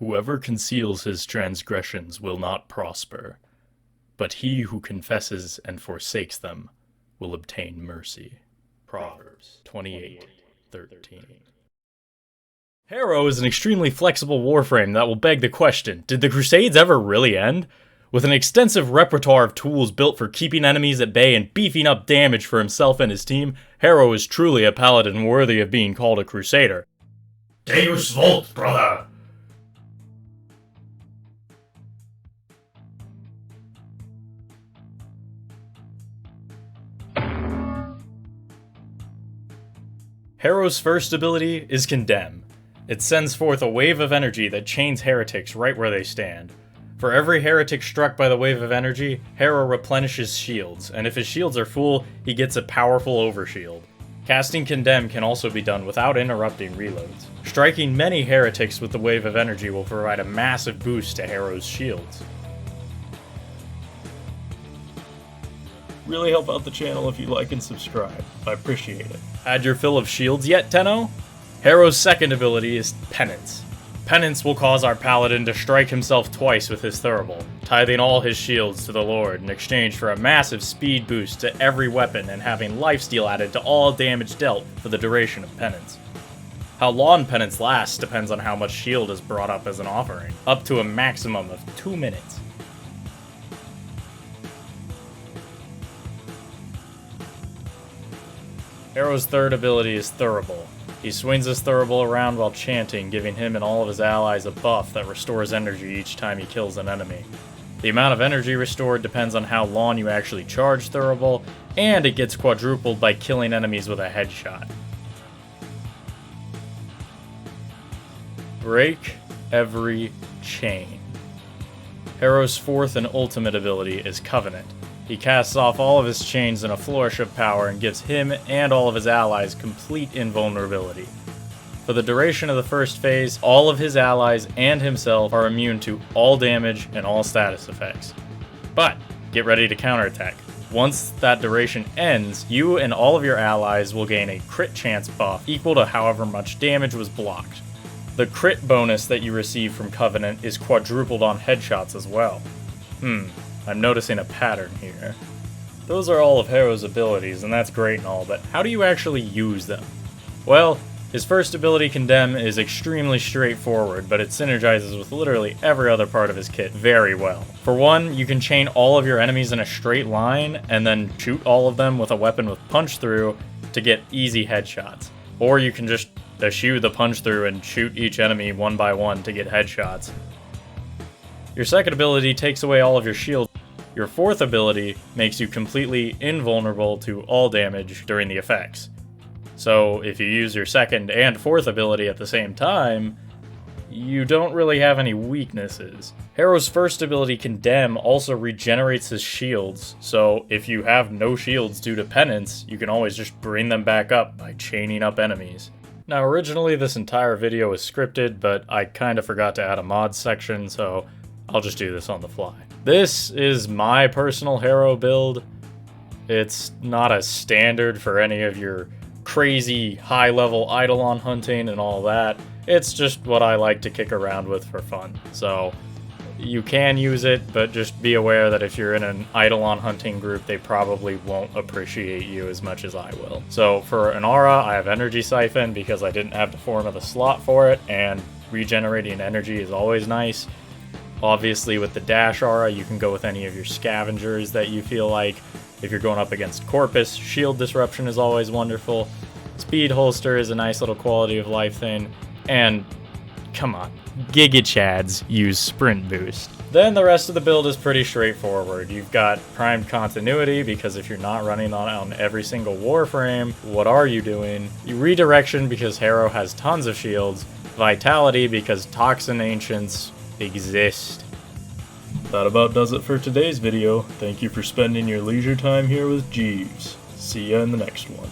Whoever conceals his transgressions will not prosper, but he who confesses and forsakes them will obtain mercy. Proverbs 28:13. Harrow is an extremely flexible warframe that will beg the question, did the Crusades ever really end? With an extensive repertoire of tools built for keeping enemies at bay and beefing up damage for himself and his team, Harrow is truly a paladin worthy of being called a Crusader. Deus Volt, brother! Harrow's first ability is Condemn. It sends forth a wave of energy that chains heretics right where they stand. For every heretic struck by the wave of energy, Harrow replenishes shields, and if his shields are full, he gets a powerful overshield. Casting Condemn can also be done without interrupting reloads. Striking many heretics with the wave of energy will provide a massive boost to Harrow's shields. Really help out the channel if you like and subscribe. I appreciate it. Had your fill of shields yet, Tenno? Harrow's second ability is Penance. Penance will cause our paladin to strike himself twice with his thurible, tithing all his shields to the Lord in exchange for a massive speed boost to every weapon and having lifesteal added to all damage dealt for the duration of Penance. How long Penance lasts depends on how much shield is brought up as an offering, up to a maximum of 2 minutes. Harrow's third ability is Thurible. He swings his Thurible around while chanting, giving him and all of his allies a buff that restores energy each time he kills an enemy. The amount of energy restored depends on how long you actually charge Thurible, and it gets quadrupled by killing enemies with a headshot. Break every chain. Harrow's fourth and ultimate ability is Covenant. He casts off all of his chains in a flourish of power and gives him and all of his allies complete invulnerability. For the duration of the first phase, all of his allies and himself are immune to all damage and all status effects. But, get ready to counterattack. Once that duration ends, you and all of your allies will gain a crit chance buff equal to however much damage was blocked. The crit bonus that you receive from Covenant is quadrupled on headshots as well. I'm noticing a pattern here. Those are all of Harrow's abilities, and that's great and all, but how do you actually use them? Well, his first ability, Condemn, is extremely straightforward, but it synergizes with literally every other part of his kit very well. For one, you can chain all of your enemies in a straight line, and then shoot all of them with a weapon with punch through to get easy headshots. Or you can just eschew the punch through and shoot each enemy one by one to get headshots. Your second ability takes away all of your shields. Your fourth ability makes you completely invulnerable to all damage during the effects. So if you use your second and fourth ability at the same time, you don't really have any weaknesses. Harrow's first ability, Condemn, also regenerates his shields, so if you have no shields due to Penance, you can always just bring them back up by chaining up enemies. Now originally this entire video was scripted, but I kinda forgot to add a mods section, so I'll just do this on the fly. This is my personal Harrow build. It's not a standard for any of your crazy high-level Eidolon hunting and all that. It's just what I like to kick around with for fun. So you can use it, but just be aware that if you're in an Eidolon hunting group, they probably won't appreciate you as much as I will. So for an aura, I have Energy Siphon because I didn't have the form of the slot for it, and regenerating energy is always nice. Obviously, with the Dash Aura, you can go with any of your scavengers that you feel like. If you're going up against Corpus, Shield Disruption is always wonderful. Speed Holster is a nice little quality of life thing. And, come on, Giga Chads use Sprint Boost. Then the rest of the build is pretty straightforward. You've got Primed Continuity, because if you're not running on every single Warframe, what are you doing? You Redirection, because Harrow has tons of shields. Vitality, because Toxin Ancients exist. That about does it for today's video. Thank you for spending your leisure time here with Jeeves. See ya in the next one.